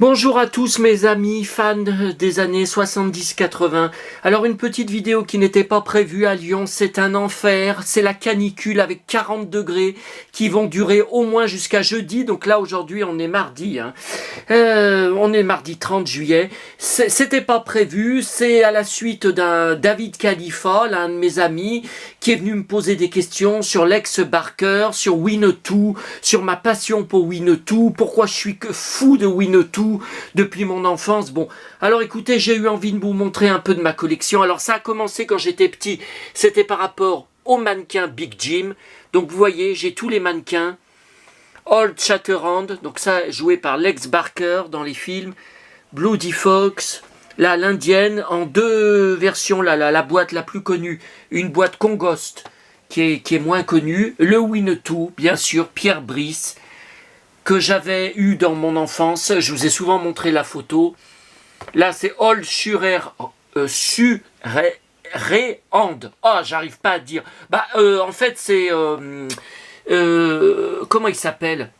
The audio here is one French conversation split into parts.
Bonjour à tous mes amis fans des années 70-80. Alors une petite vidéo qui n'était pas prévue à Lyon, c'est un enfer, c'est la canicule avec 40 degrés qui vont durer au moins jusqu'à jeudi. Donc là aujourd'hui on est mardi, on est mardi 30 juillet. C'était pas prévu, c'est à la suite d'un David Khalifa, l'un de mes amis, qui est venu me poser des questions sur l'ex-Barker, sur Winnetou, sur ma passion pour Winnetou, pourquoi je suis que fou de Winnetou depuis mon enfance. Bon, alors écoutez, j'ai eu envie de vous montrer un peu de ma collection. Alors ça a commencé quand j'étais petit, c'était par rapport au mannequin Big Jim. Donc vous voyez, j'ai tous les mannequins. Old Shatterhand, donc ça joué par Lex Barker dans les films. Bloody Fox, là l'indienne en deux versions, là, la boîte la plus connue, une boîte Congost qui est moins connue. Le Winnetou, bien sûr, Pierre Brice, que j'avais eu dans mon enfance. Je vous ai souvent montré la photo. Là, c'est Old Surehand. Ah, j'arrive pas à dire. En fait, c'est... comment il s'appelle?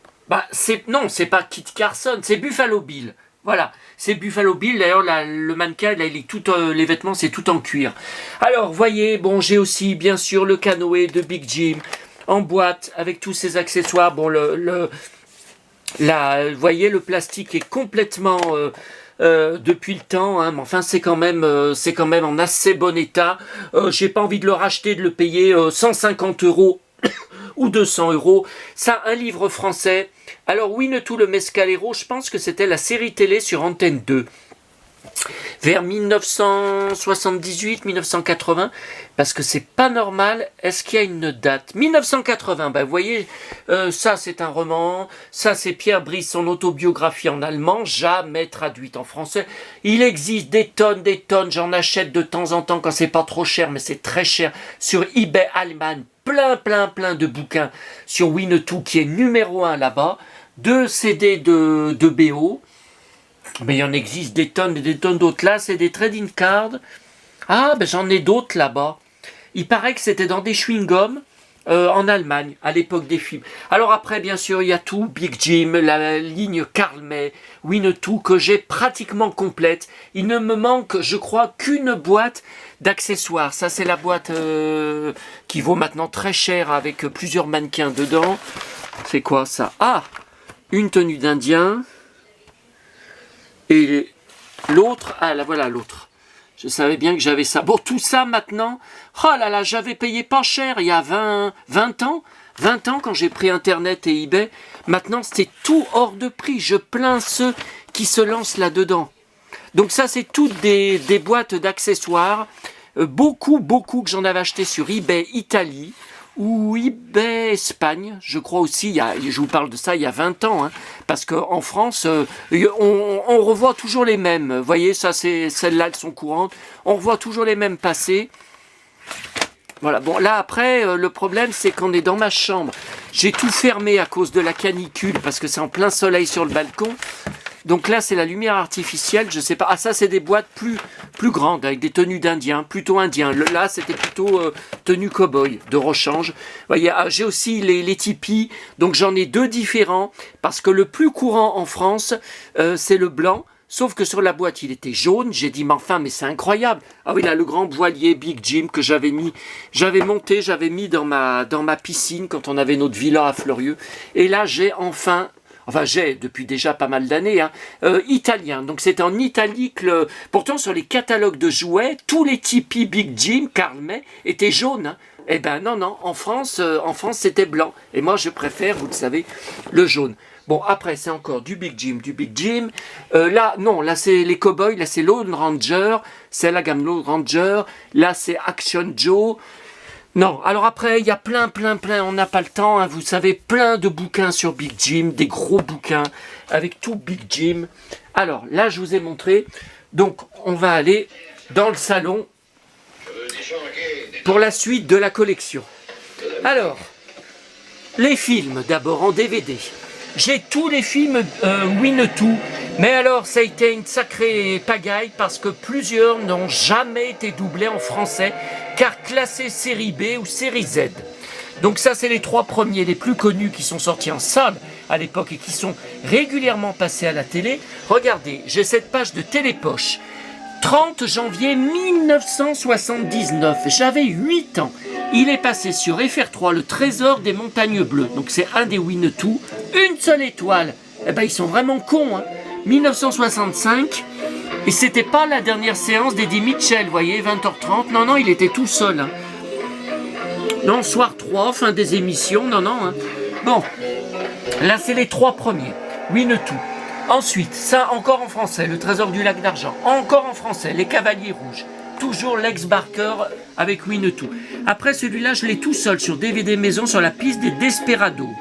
Non, c'est pas Kit Carson, c'est Buffalo Bill. Voilà, c'est Buffalo Bill. D'ailleurs, le mannequin, là, il est tout, les vêtements, c'est tout en cuir. Alors, voyez, bon, j'ai aussi, bien sûr, le canoë de Big Jim en boîte avec tous ses accessoires. Bon, là, vous voyez, le plastique est complètement depuis le temps, hein, mais enfin c'est quand même en assez bon état. J'ai pas envie de le racheter, de le payer 150 € ou 200 €. Ça, un livre français. Alors Winnetou le Mescalero, je pense que c'était la série télé sur Antenne 2. Vers 1978-1980, parce que c'est pas normal. Est-ce qu'il y a une date? 1980, vous voyez, ça c'est un roman, ça c'est Pierre Brice, son autobiographie en allemand, jamais traduite en français. Il existe des tonnes, j'en achète de temps en temps quand c'est pas trop cher, mais c'est très cher, sur eBay Allemagne, plein de bouquins sur Winnetou qui est numéro 1 là-bas, 2 CD de BO. Mais il y en existe des tonnes et des tonnes d'autres. Là, c'est des trading cards. Ah, j'en ai d'autres là-bas. Il paraît que c'était dans des chewing-gums en Allemagne, à l'époque des films. Alors après, bien sûr, il y a tout. Big Jim, la ligne Karl May, Winnetou, que j'ai pratiquement complète. Il ne me manque, je crois, qu'une boîte d'accessoires. Ça, c'est la boîte qui vaut maintenant très cher avec plusieurs mannequins dedans. C'est quoi ça? Ah, une tenue d'Indien. Et l'autre, ah là voilà l'autre. Je savais bien que j'avais ça. Bon, tout ça maintenant, oh là là, j'avais payé pas cher il y a 20 ans. 20 ans quand j'ai pris Internet et eBay. Maintenant, c'était tout hors de prix. Je plains ceux qui se lancent là-dedans. Donc ça, c'est toutes des boîtes d'accessoires. Beaucoup que j'en avais acheté sur eBay Italie. Ou eBay Espagne, je crois aussi, je vous parle de ça il y a 20 ans, hein, parce qu'en France, on revoit toujours les mêmes. Vous voyez, ça, celles-là, elles sont courantes. On revoit toujours les mêmes passer. Voilà, bon, là, après, le problème, c'est qu'on est dans ma chambre. J'ai tout fermé à cause de la canicule, parce que c'est en plein soleil sur le balcon. Donc là, c'est la lumière artificielle, je sais pas. Ah, ça, c'est des boîtes plus grandes, avec des tenues d'Indiens, plutôt indiens. Là, c'était plutôt tenue cow-boy, de rechange. Voyez, j'ai aussi les tipis, donc j'en ai deux différents, parce que le plus courant en France, c'est le blanc. Sauf que sur la boîte, il était jaune. J'ai dit, mais enfin, mais c'est incroyable. Ah oui, là, le grand voilier Big Jim que j'avais mis dans ma piscine quand on avait notre villa à Fleurieux. Et là, j'ai enfin... Enfin, j'ai depuis déjà pas mal d'années, italien. Donc c'est en italique. Pourtant, sur les catalogues de jouets, tous les tipis Big Jim, Karl May, étaient jaunes. Hein. Eh ben non, en France c'était blanc. Et moi, je préfère, vous le savez, le jaune. Bon, après, c'est encore du Big Jim. Là, non, là, c'est les cowboys. Là, c'est Lone Ranger. C'est la gamme Lone Ranger. Là, c'est Action Joe. Non, alors après, il y a plein, on n'a pas le temps, hein, vous savez, plein de bouquins sur Big Jim, des gros bouquins, avec tout Big Jim. Alors, là, je vous ai montré, donc, on va aller dans le salon pour la suite de la collection. Alors, les films, d'abord, en DVD. J'ai tous les films Winnetou, mais alors, ça a été une sacrée pagaille, parce que plusieurs n'ont jamais été doublés en français, car classés série B ou série Z. Donc ça, c'est les trois premiers, les plus connus qui sont sortis en salle. à l'époque et qui sont régulièrement passés à la télé. Regardez, j'ai cette page de Télépoche. 30 janvier 1979, j'avais 8 ans. Il est passé sur FR3, le trésor des montagnes bleues. Donc c'est un des Winnetou, une seule étoile. Eh ben ils sont vraiment cons, hein. 1965, et c'était pas la dernière séance d'Eddie Mitchell, vous voyez, 20h30. Non, non, il était tout seul. Hein. Non, soir 3, fin des émissions, non, non. Hein. Bon, là c'est les 3 premiers. Winnetou. Ensuite, ça encore en français, le trésor du lac d'argent. Encore en français, les cavaliers rouges. Toujours Lex Barker avec Winnetou. Après celui-là, je l'ai tout seul sur DVD maison sur la piste des Desperados.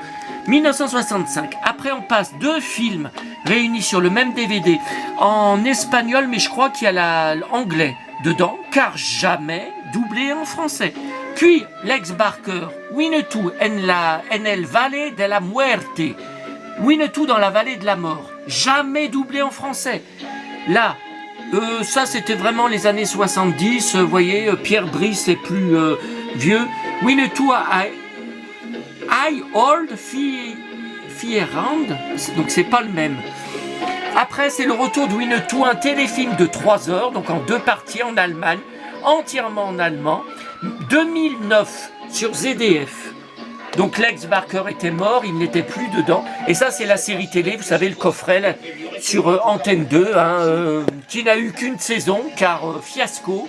1965. Après, on passe 2 films réunis sur le même DVD en espagnol, mais je crois qu'il y a l'anglais dedans, car jamais doublé en français. Puis, Lex Barker, Winnetou en el Valle de la Muerte. Winnetou dans la vallée de la mort. Jamais doublé en français. Là, ça c'était vraiment les années 70, vous voyez, Pierre Brice est plus vieux. Winnetou à I Old Fierrand, donc c'est pas le même. Après c'est le retour de Winnetou, un téléfilm de 3 heures, donc en 2 parties en Allemagne, entièrement en allemand, 2009 sur ZDF. Donc Lex Barker était mort, il n'était plus dedans. Et ça c'est la série télé, vous savez le coffret là, sur Antenne 2, hein, qui n'a eu qu'une saison, car fiasco.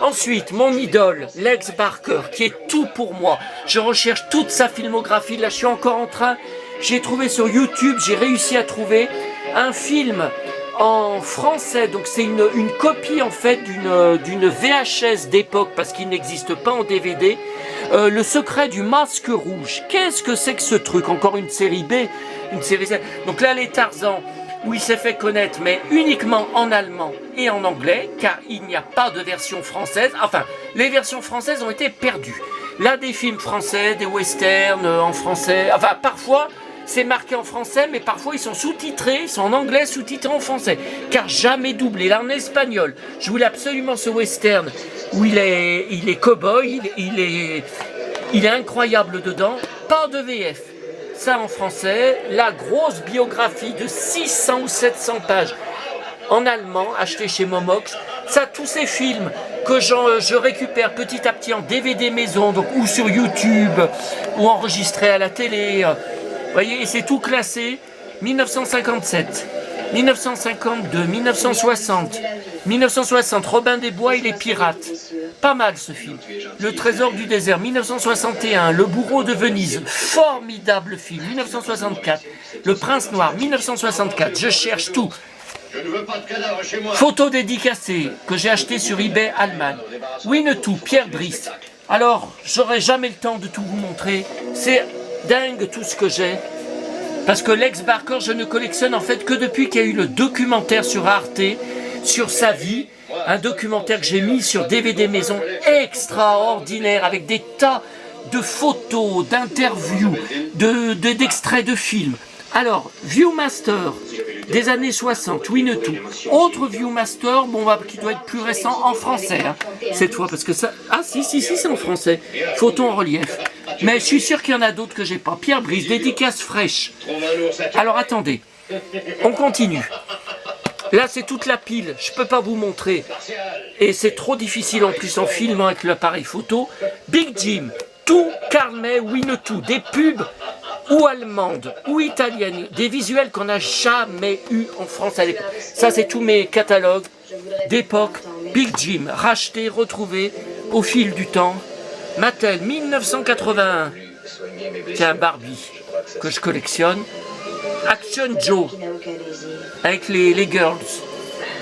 Ensuite, mon idole, Lex Barker, qui est tout pour moi. Je recherche toute sa filmographie, là je suis encore en train. J'ai trouvé sur YouTube, j'ai réussi à trouver un film en français, donc c'est une copie en fait d'une VHS d'époque, parce qu'il n'existe pas en DVD. Le secret du masque rouge. Qu'est-ce que c'est que ce truc? Encore une série B, une série C. Donc là, les Tarzans, où il s'est fait connaître, mais uniquement en allemand et en anglais, car il n'y a pas de version française. Enfin, les versions françaises ont été perdues. Là, des films français, des westerns en français. Enfin, parfois, c'est marqué en français, mais parfois, ils sont sous-titrés, ils sont en anglais, sous-titrés en français, car jamais doublé. Là, en espagnol, je voulais absolument ce western où il est cow-boy, il est incroyable dedans, pas de VF. Ça en français, la grosse biographie de 600 ou 700 pages en allemand, acheté chez Momox. Ça, tous ces films que je récupère petit à petit en DVD maison, donc ou sur YouTube, ou enregistrés à la télé. Vous voyez, et c'est tout classé. 1957, 1952, 1960, 1960, Robin des Bois et les pirates. Pas mal ce film. Le trésor du désert, 1961, Le bourreau de Venise, formidable film. 1964, Le prince noir, 1964, je cherche tout. Photo dédicacée que j'ai acheté sur eBay Allemagne. Winnetou, Pierre Brice. Alors, j'aurai jamais le temps de tout vous montrer. C'est dingue tout ce que j'ai. Parce que Lex Barker, je ne collectionne en fait que depuis qu'il y a eu le documentaire sur Arte, sur sa vie. Un documentaire que j'ai mis sur DVD maison extraordinaire, avec des tas de photos, d'interviews, d'extraits de films. Alors, Viewmaster, des années 60, Winnetou. Autre Viewmaster, bon, qui doit être plus récent, en français, hein, cette fois, parce que ça... Ah, si, c'est en français. Photo en relief. Mais je suis sûr qu'il y en a d'autres que j'ai pas. Pierre Brice, dédicace fraîche. Alors, attendez. On continue. Là, c'est toute la pile. Je peux pas vous montrer. Et c'est trop difficile en plus en filmant avec l'appareil photo. Big Jim, tout Karl May, Winnetou, des pubs ou allemandes ou italiennes, des visuels qu'on n'a jamais eu en France à l'époque. Ça, c'est tous mes catalogues d'époque. Big Jim, racheté, retrouvé au fil du temps. Mattel, 1981. Tiens, Barbie, que je collectionne. Action Joe, avec les girls.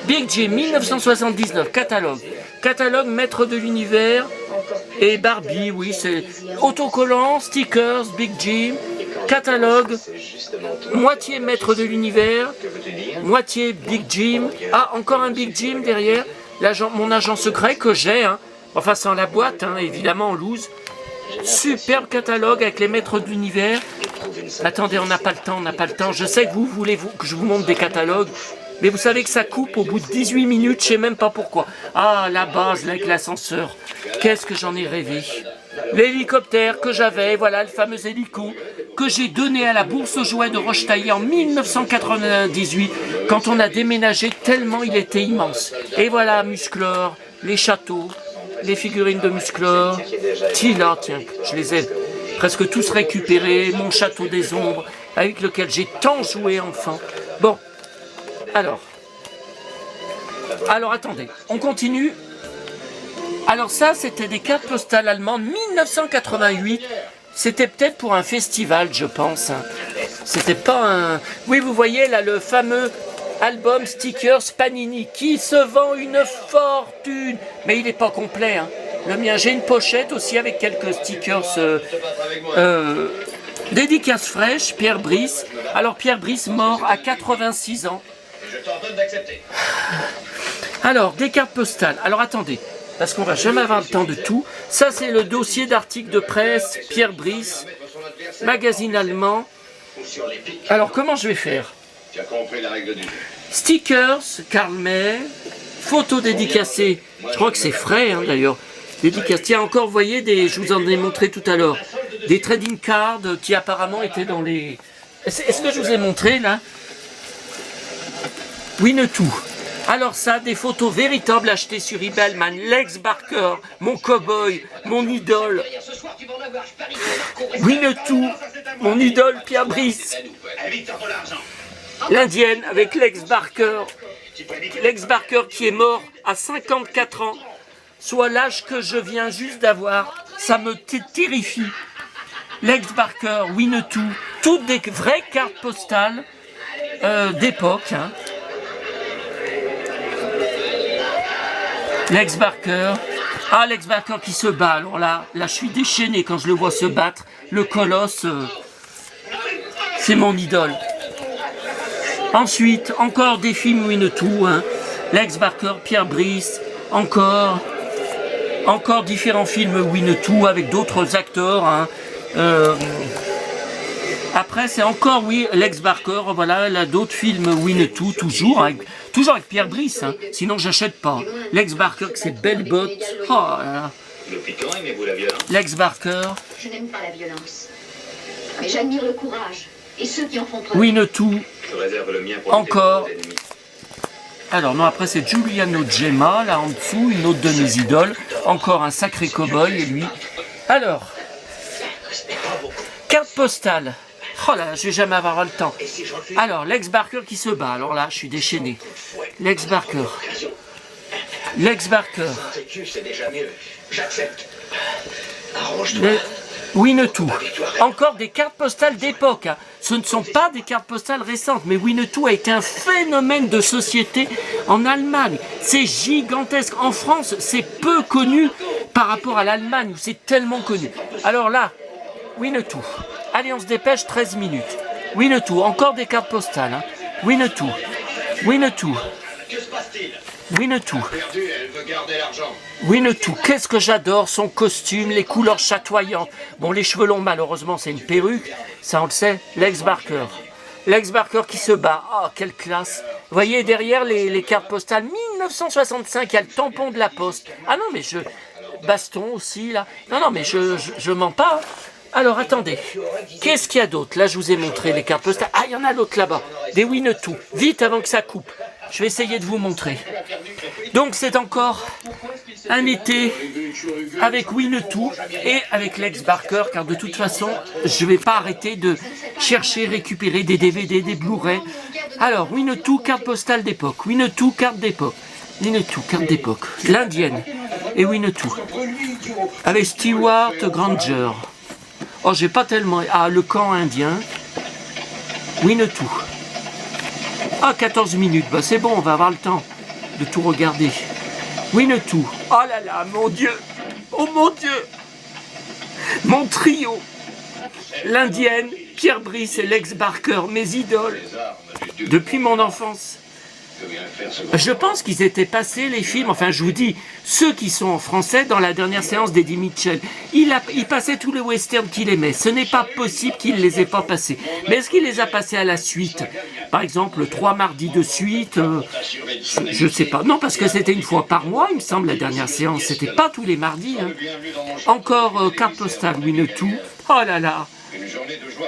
Big Jim, 1979, catalogue. Catalogue Maître de l'Univers et Barbie, oui, c'est autocollant, stickers, Big Jim, catalogue, moitié Maître de l'Univers, moitié Big Jim. Ah, encore un Big Jim derrière, mon agent secret que j'ai, hein. Enfin sans la boîte, hein, évidemment en loose. Superbe catalogue avec les Maîtres de l'Univers. Attendez, on n'a pas le temps. Je sais que vous voulez que je vous montre des catalogues, mais vous savez que ça coupe au bout de 18 minutes, je sais même pas pourquoi. Ah, la base, là, avec l'ascenseur. Qu'est-ce que j'en ai rêvé. L'hélicoptère que j'avais, voilà, le fameux hélico, que j'ai donné à la bourse aux jouets de Rochetaillé en 1998, quand on a déménagé, tellement il était immense. Et voilà, Musclor, les châteaux, les figurines de Musclor, Tila, tiens, je les ai presque tous récupérés, mon château des ombres, avec lequel j'ai tant joué enfant. Bon, alors attendez, on continue. Alors ça, c'était des cartes postales allemandes, 1988. C'était peut-être pour un festival, je pense. C'était pas un... Oui, vous voyez là le fameux album Stickers Panini qui se vend une fortune. Mais il n'est pas complet. Hein. Le mien, j'ai une pochette aussi avec quelques stickers dédicaces fraîches. Pierre Brice. Alors Pierre Brice, mort à 86 ans. Alors, des cartes postales. Alors attendez. Parce qu'on va jamais avoir le temps de tout. Ça, c'est le dossier d'articles de presse, Pierre Brice, magazine allemand. Alors, comment je vais faire? Stickers, Karl May, photos dédicacées. Je crois que c'est frais, hein, d'ailleurs. Dédicacées. Tiens, encore, vous voyez, je vous en ai montré tout à l'heure, des trading cards qui apparemment étaient dans les... Est-ce que je vous ai montré, là? Winnetou. Alors ça, des photos véritables achetées sur eBay, Lex Barker, mon cow-boy, mon idole. Winnetou, mon idole Pierre Brice. L'Indienne avec Lex Barker. Lex Barker qui est mort à 54 ans, soit l'âge que je viens juste d'avoir. Ça me terrifie. Lex Barker, Winnetou, toutes des vraies cartes postales d'époque. Hein. Lex Barker, Lex Barker qui se bat, alors là je suis déchaîné quand je le vois se battre, le colosse, c'est mon idole. Ensuite, encore des films Winnetou, hein. Lex Barker, Pierre Brice, encore différents films Winnetou avec d'autres acteurs, hein. Après, c'est encore, oui, Lex Barker, voilà, là, d'autres films Winnetou, toujours avec Pierre Brice, hein, sinon j'achète pas. Lex Barker, c'est belle botte. Oh là là. Lex Barker. Je n'aime pas la violence, mais j'admire le courage et ceux qui en font preuve. Winnetou, encore. Alors non, après c'est Giuliano Gemma, là en dessous, une autre de mes idoles. Encore un sacré cow-boy, et lui. Alors, carte postale. Oh là là, je vais jamais avoir le temps. Alors, Lex Barker qui se bat. Alors là, je suis déchaîné. Lex Barker. Lex Barker. Winnetou. Encore des cartes postales d'époque. Hein. Ce ne sont pas des cartes postales récentes, mais Winnetou a été un phénomène de société en Allemagne. C'est gigantesque. En France, c'est peu connu par rapport à l'Allemagne, où c'est tellement connu. Alors là, Winnetou. Allez, on se dépêche, 13 minutes. Winnetou, encore des cartes postales. Hein. Winnetou. Winnetou. Winnetou. Winnetou, qu'est-ce que j'adore son costume, les couleurs chatoyantes. Bon, les cheveux longs, malheureusement, c'est une perruque. Ça, on le sait. Lex Barker. Lex Barker qui se bat. Oh, quelle classe. Vous voyez, derrière les cartes postales, 1965, il y a le tampon de la poste. Ah non, mais baston aussi, là. Non, mais je mens pas. Hein. Alors, attendez, qu'est-ce qu'il y a d'autre? Là, je vous ai montré les cartes postales. Ah, il y en a d'autres là-bas. Des Winnetou. Vite avant que ça coupe. Je vais essayer de vous montrer. Donc, c'est encore un été avec Winnetou et avec Lex Barker, car de toute façon, je ne vais pas arrêter de chercher, récupérer des DVD, des Blu-ray. Alors, Winnetou, carte postale d'époque. Winnetou, carte d'époque. Winnetou, carte d'époque. L'Indienne et Winnetou. Avec Stewart Granger. Oh, j'ai pas tellement... Ah, le camp indien. Winnetou. Ah, 14 minutes. Bah, c'est bon, on va avoir le temps de tout regarder. Winnetou. Oh là là, mon Dieu. Oh mon Dieu. Mon trio. L'Indienne, Pierre Brice et Lex Barker, mes idoles. Depuis mon enfance. Je pense qu'ils étaient passés, les films, enfin je vous dis, ceux qui sont en français dans la dernière séance d'Eddie Mitchell. Il passait tous les westerns qu'il aimait. Ce n'est pas possible qu'il ne les ait pas passés. Mais est-ce qu'il les a passés à la suite? Par exemple, 3 mardis de suite, je ne sais pas. Non, parce que c'était une fois par mois, il me semble, la dernière séance. C'était pas tous les mardis. Hein. Encore carte postale, Winnetou. Oh là là.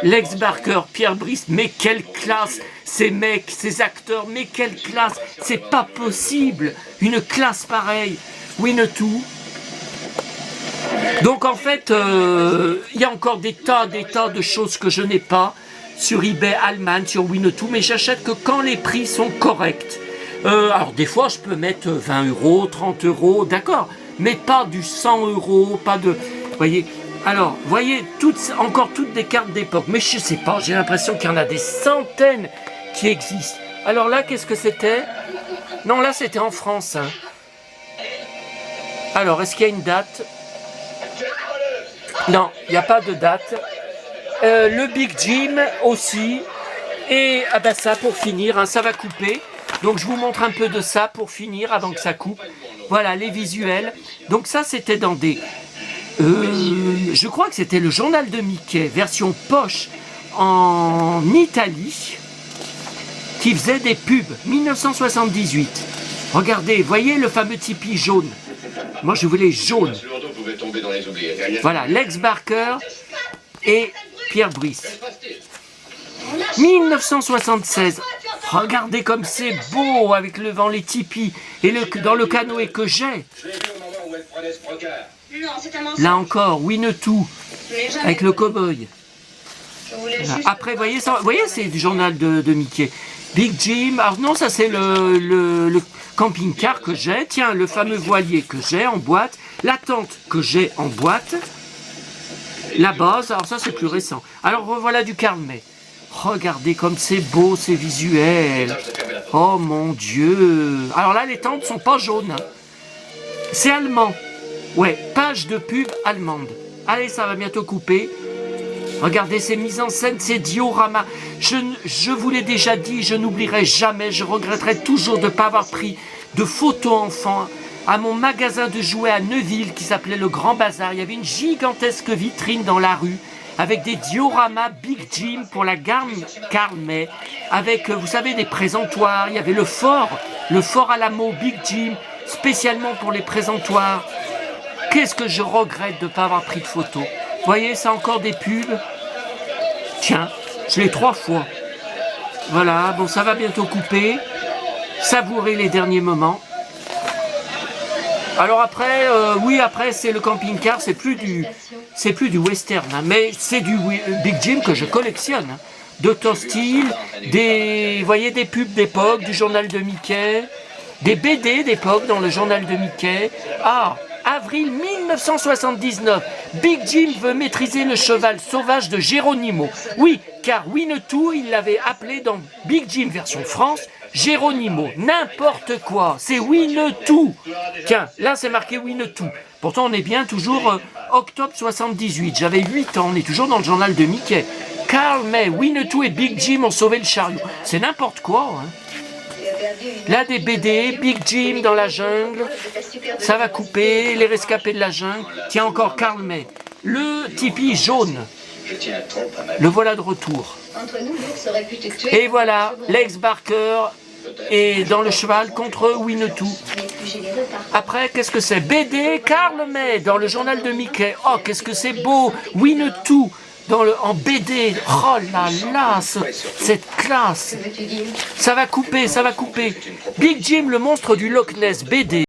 Lex Barker, Pierre Brice, mais quelle classe! Ces mecs, ces acteurs, mais quelle classe! C'est pas possible! Une classe pareille! Winnetou. Donc en fait, il y a encore des tas de choses que je n'ai pas sur eBay, Allemagne, sur Winnetou, mais j'achète que quand les prix sont corrects. Alors des fois, je peux mettre 20 euros, 30 euros, d'accord, mais pas du 100 euros, pas de... Voyez. Alors, voyez, encore toutes des cartes d'époque, mais je sais pas, j'ai l'impression qu'il y en a des centaines qui existent. Alors là, qu'est-ce que c'était? Non, là, c'était en France. Hein. Alors, est-ce qu'il y a une date? Non, il n'y a pas de date. Le Big Jim aussi. Et ah ben ça, pour finir, hein, ça va couper. Donc, je vous montre un peu de ça pour finir, avant que ça coupe. Voilà, les visuels. Donc ça, c'était dans des... je crois que c'était le journal de Mickey, version poche, en Italie, qui faisait des pubs, 1978. Regardez, voyez le fameux Tipeee jaune. Moi, je voulais jaune. Voilà, Lex Barker et Pierre Brice. 1976. Regardez comme c'est beau avec le vent, les tipis et dans le canoë que j'ai. Là encore, Winnetou avec le cow-boy. Après, voyez, c'est du journal de Mickey. Big Jim. Alors non, ça c'est le camping-car que j'ai. Tiens, le fameux voilier que j'ai en boîte. La tente que j'ai en boîte. La base. Alors ça c'est plus récent. Alors revoilà du Karl May. Regardez comme c'est beau, c'est visuel. Oh mon Dieu. Alors là, les tentes sont pas jaunes. Hein. C'est allemand. Ouais, page de pub allemande. Allez, ça va bientôt couper. Regardez ces mises en scène, ces dioramas. Je vous l'ai déjà dit, je n'oublierai jamais, je regretterai toujours de ne pas avoir pris de photos enfants à mon magasin de jouets à Neuville qui s'appelait le Grand Bazar. Il y avait une gigantesque vitrine dans la rue avec des dioramas Big Jim pour la gamme Karl May, avec, vous savez, des présentoirs. Il y avait le fort à la mot Big Jim, spécialement pour les présentoirs. Qu'est-ce que je regrette de ne pas avoir pris de photos. Vous voyez, c'est encore des pubs. Tiens, je l'ai 3 fois. Voilà, bon, ça va bientôt couper. Savourez les derniers moments. Alors après, oui, après c'est le camping-car, c'est plus du western, hein, mais c'est du Big Jim que je collectionne. Hein. De Tostil, vous voyez, des pubs d'époque, du journal de Mickey, des BD d'époque dans le journal de Mickey. Ah, avril 1979, Big Jim veut maîtriser le cheval sauvage de Geronimo. Oui, car Winnetou, il l'avait appelé dans Big Jim version France, Geronimo. N'importe quoi, c'est Winnetou. Tiens, là c'est marqué Winnetou. Pourtant on est bien toujours octobre 78, j'avais 8 ans, on est toujours dans le journal de Mickey. Karl May, Winnetou et Big Jim ont sauvé le chariot. C'est n'importe quoi, hein. Là, des BD, Big Jim dans la jungle, ça va couper, les rescapés de la jungle. Tiens, encore Karl May. Le Tipeee jaune, le voilà de retour. Et voilà, Lex Barker est dans le cheval contre Winnetou. Après, qu'est-ce que c'est? BD, Karl May dans le journal de Mickey. Oh, qu'est-ce que c'est beau! Winnetou en BD, oh là là, cette classe. Ça va couper, ça va couper. Big Jim, le monstre du Loch Ness, BD.